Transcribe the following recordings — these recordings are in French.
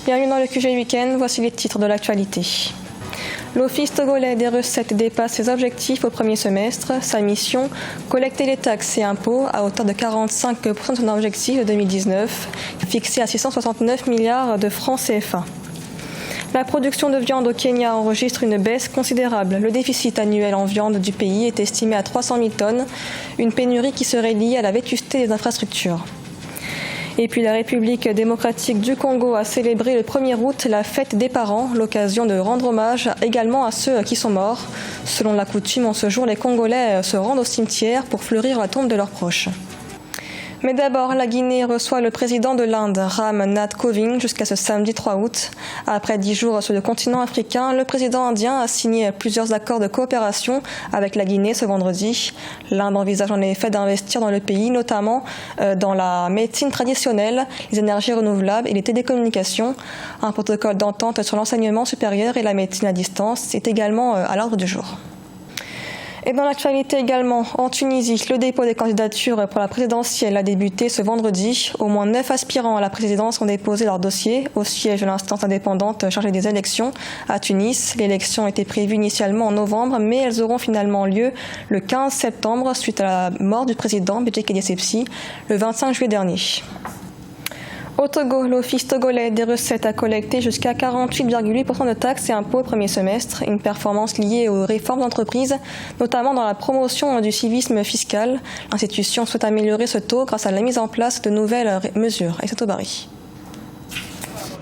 Bienvenue dans le QG Week-end, voici les titres de l'actualité. L'Office togolais des recettes dépasse ses objectifs au premier semestre. Sa mission, collecter les taxes et impôts à hauteur de 45% de son objectif de 2019, fixé à 669 milliards de francs CFA. La production de viande au Kenya enregistre une baisse considérable. Le déficit annuel en viande du pays est estimé à 300 000 tonnes, une pénurie qui serait liée à la vétusté des infrastructures. Et puis la République démocratique du Congo a célébré le 1er août la fête des parents, l'occasion de rendre hommage également à ceux qui sont morts. Selon la coutume, en ce jour, les Congolais se rendent au cimetière pour fleurir la tombe de leurs proches. Mais d'abord, la Guinée reçoit le président de l'Inde, Ram Nath Kovind, jusqu'à ce samedi 3 août. Après 10 jours sur le continent africain, le président indien a signé plusieurs accords de coopération avec la Guinée ce vendredi. L'Inde envisage en effet d'investir dans le pays, notamment dans la médecine traditionnelle, les énergies renouvelables et les télécommunications. Un protocole d'entente sur l'enseignement supérieur et la médecine à distance est également à l'ordre du jour. Et dans l'actualité également, en Tunisie, le dépôt des candidatures pour la présidentielle a débuté ce vendredi. Au moins 9 aspirants à la présidence ont déposé leur dossier au siège de l'instance indépendante chargée des élections à Tunis. L'élection était prévue initialement en novembre, mais elles auront finalement lieu le 15 septembre suite à la mort du président Bédjé Essebsi le 25 juillet dernier. Au Togo, l'Office togolais des recettes a collecté jusqu'à 48,8% de taxes et impôts au premier semestre, une performance liée aux réformes d'entreprise, notamment dans la promotion du civisme fiscal. L'institution souhaite améliorer ce taux grâce à la mise en place de nouvelles mesures. Et c'est au Bari.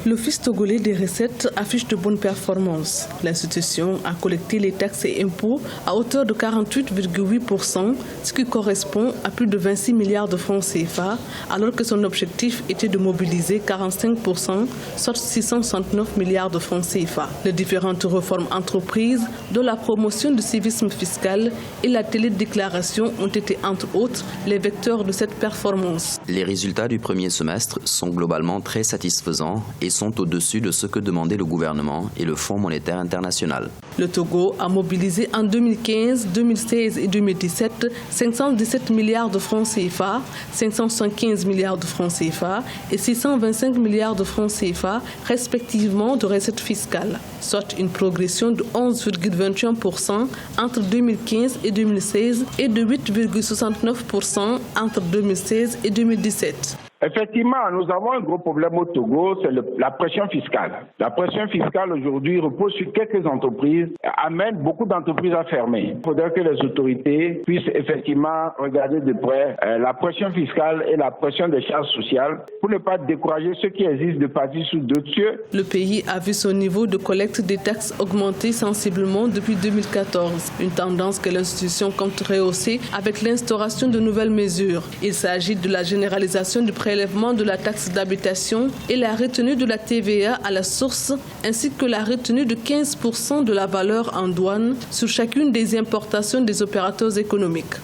L'Office togolais des recettes affiche de bonnes performances. L'institution a collecté les taxes et impôts à hauteur de 48,8%, ce qui correspond à plus de 26 milliards de francs CFA, alors que son objectif était de mobiliser 45%, soit 669 milliards de francs CFA. Les différentes réformes entreprises, dont la promotion du civisme fiscal et la télédéclaration, ont été entre autres les vecteurs de cette performance. Les résultats du premier semestre sont globalement très satisfaisants et sont au-dessus de ce que demandait le gouvernement et le Fonds monétaire international. Le Togo a mobilisé en 2015, 2016 et 2017 517 milliards de francs CFA, 575 milliards de francs CFA et 625 milliards de francs CFA, respectivement de recettes fiscales, soit une progression de 11,21% entre 2015 et 2016 et de 8,69% entre 2016 et 2017. Effectivement, nous avons un gros problème au Togo, c'est la pression fiscale. La pression fiscale aujourd'hui repose sur quelques entreprises, amène beaucoup d'entreprises à fermer. Il faudrait que les autorités puissent effectivement regarder de près la pression fiscale et la pression des charges sociales pour ne pas décourager ceux qui existent de partir sous d'autres cieux. Le pays a vu son niveau de collecte des taxes augmenter sensiblement depuis 2014, une tendance que l'institution compte rehausser avec l'instauration de nouvelles mesures. Il s'agit de la généralisation du prélèvement de la taxe d'habitation et la retenue de la TVA à la source, ainsi que la retenue de 15% de la valeur en douane sur chacune des importations des opérateurs économiques.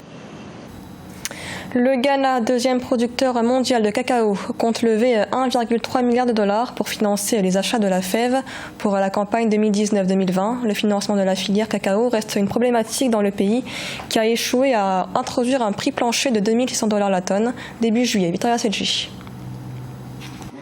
Le Ghana, deuxième producteur mondial de cacao, compte lever 1,3 milliard de dollars pour financer les achats de la fève pour la campagne 2019-2020. Le financement de la filière cacao reste une problématique dans le pays qui a échoué à introduire un prix plancher de 2600 $ la tonne début juillet. Victoria Sedji.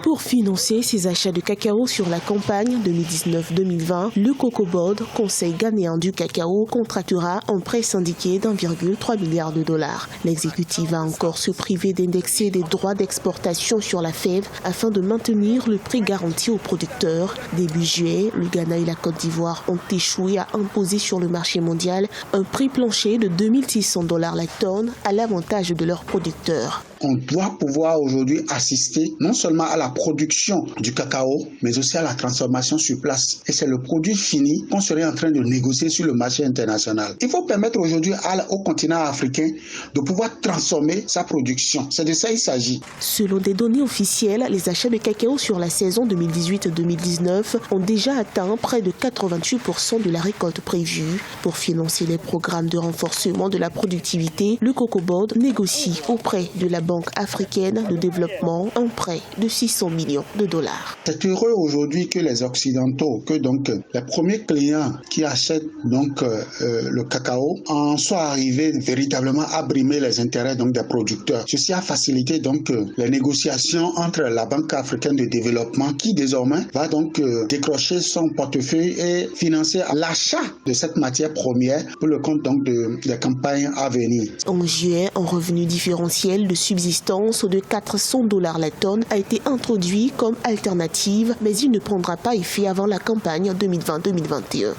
Pour financer ses achats de cacao sur la campagne 2019-2020, le Cocoa Board, Conseil ghanéen du cacao, contractera un prêt syndiqué d'1,3 milliard de dollars. L'exécutif va encore se priver d'indexer des droits d'exportation sur la fève afin de maintenir le prix garanti aux producteurs. Début juillet, le Ghana et la Côte d'Ivoire ont échoué à imposer sur le marché mondial un prix plancher de 2600 $ la tonne à l'avantage de leurs producteurs. On doit pouvoir aujourd'hui assister non seulement à la production du cacao, mais aussi à la transformation sur place. Et c'est le produit fini qu'on serait en train de négocier sur le marché international. Il faut permettre aujourd'hui au continent africain de pouvoir transformer sa production. C'est de ça qu'il s'agit. Selon des données officielles, les achats de cacao sur la saison 2018-2019 ont déjà atteint près de 88% de la récolte prévue. Pour financer les programmes de renforcement de la productivité, le Cocoa Board négocie auprès de la Banque Banque africaine de développement un prêt de 600 millions de dollars. C'est heureux aujourd'hui que les Occidentaux, que donc les premiers clients qui achètent donc le cacao en soient arrivés véritablement à brimer les intérêts donc des producteurs. Ceci a facilité donc les négociations entre la Banque africaine de développement qui désormais va donc décrocher son portefeuille et financer l'achat de cette matière première pour le compte donc des campagnes à venir. En juillet, un revenu différentiel de subsistance de 400 $ la tonne a été introduit comme alternative, mais il ne prendra pas effet avant la campagne 2020-2021.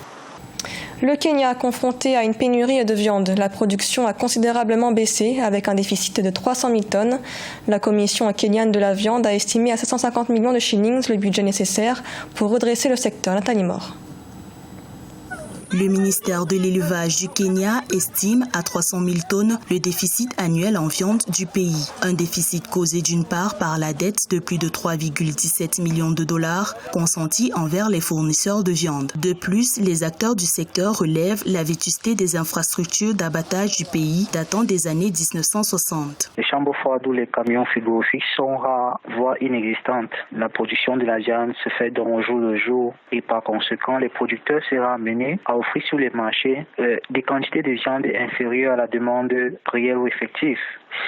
Le Kenya, confronté à une pénurie de viande, la production a considérablement baissé avec un déficit de 300 000 tonnes. La Commission kenyane de la viande a estimé à 750 millions de shillings le budget nécessaire pour redresser le secteur. Nathalie Mort. Le ministère de l'élevage du Kenya estime à 300 000 tonnes le déficit annuel en viande du pays. Un déficit causé d'une part par la dette de plus de 3,17 millions de dollars consentie envers les fournisseurs de viande. De plus, les acteurs du secteur relèvent la vétusté des infrastructures d'abattage du pays datant des années 1960. Les chambres froides ou les camions frigorifiques sont rares, voire inexistantes. La production de la viande se fait donc au jour le jour et par conséquent, les producteurs seront amenés à offrir sur les marchés des quantités de viande inférieures à la demande réelle ou effective.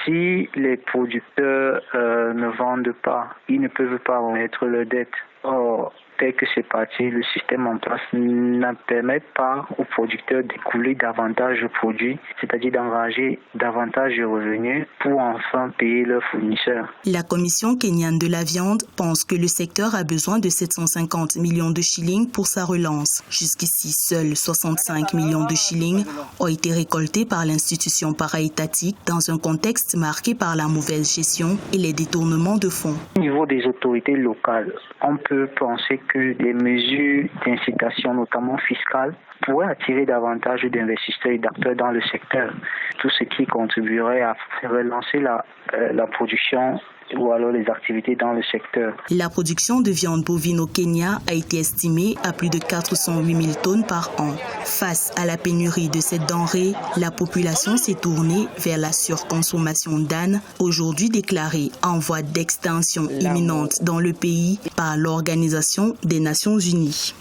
Si les producteurs ne vendent pas, ils ne peuvent pas remettre leurs dettes. Or, tel que c'est parti, le système en place ne permet pas aux producteurs d'écouler davantage de produits, c'est-à-dire d'engager davantage de revenus pour enfin payer leurs fournisseurs. La Commission kenyane de la viande pense que le secteur a besoin de 750 millions de shillings pour sa relance. Jusqu'ici, seuls 65 millions de shillings ont été récoltés par l'institution para-étatique dans un contexte marqué par la mauvaise gestion et les détournements de fonds. Au niveau des autorités locales, on peut penser que des mesures d'incitation, notamment fiscales, pourraient attirer davantage d'investisseurs et d'acteurs dans le secteur. Tout ce qui contribuerait à relancer la production ou alors les activités dans le secteur. La production de viande bovine au Kenya a été estimée à plus de 408 000 tonnes par an. Face à la pénurie de cette denrée, la population s'est tournée vers la surconsommation d'ânes, aujourd'hui déclarée en voie d'extinction imminente dans le pays par l'Organisation des Nations Unies.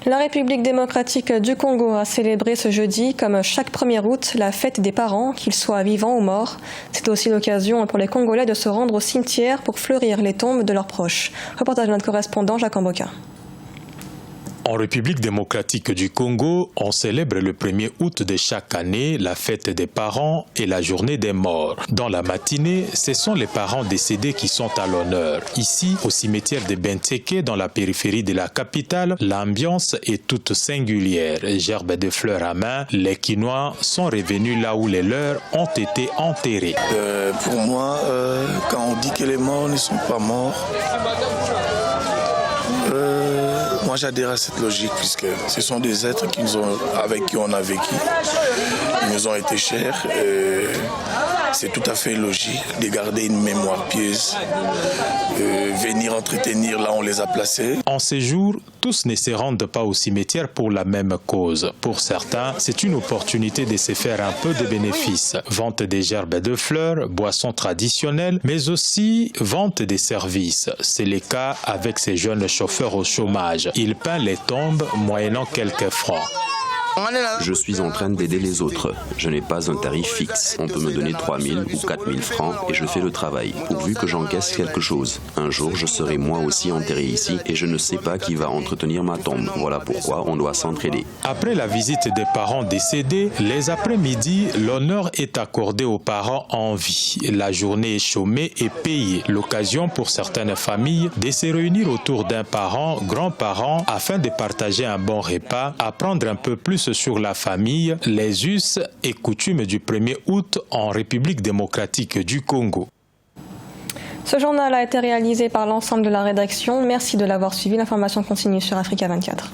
La République démocratique du Congo a célébré ce jeudi, comme chaque 1er août, la fête des parents, qu'ils soient vivants ou morts. C'est aussi l'occasion pour les Congolais de se rendre au cimetière pour fleurir les tombes de leurs proches. Reportage de notre correspondant Jacques Amboka. En République démocratique du Congo, on célèbre le 1er août de chaque année la fête des parents et la journée des morts. Dans la matinée, ce sont les parents décédés qui sont à l'honneur. Ici, au cimetière de Benteke, dans la périphérie de la capitale, l'ambiance est toute singulière. Gerbes de fleurs à main, les Quinois sont revenus là où les leurs ont été enterrés. Pour moi, quand on dit que les morts ne sont pas morts, moi j'adhère à cette logique puisque ce sont des êtres avec qui on a vécu, qui nous ont été chers. C'est tout à fait logique de garder une mémoire pieuse, venir entretenir là où on les a placés. En ces jours, tous ne se rendent pas au cimetière pour la même cause. Pour certains, c'est une opportunité de se faire un peu de bénéfices. Vente des gerbes de fleurs, boissons traditionnelles, mais aussi vente des services. C'est le cas avec ces jeunes chauffeurs au chômage. Ils peignent les tombes moyennant quelques francs. Je suis en train d'aider les autres. Je n'ai pas un tarif fixe. On peut me donner 3 000 ou 4 000 francs et je fais le travail, pourvu que j'encaisse quelque chose. Un jour, je serai moi aussi enterré ici et je ne sais pas qui va entretenir ma tombe. Voilà pourquoi on doit s'entraider. Après la visite des parents décédés, les après-midi, l'honneur est accordé aux parents en vie. La journée est chômée et payée. L'occasion pour certaines familles de se réunir autour d'un parent, grand-parent, afin de partager un bon repas, apprendre un peu plus sur la famille, les us et coutumes du 1er août en République démocratique du Congo. Ce journal a été réalisé par l'ensemble de la rédaction. Merci de l'avoir suivi. L'information continue sur Africa 24.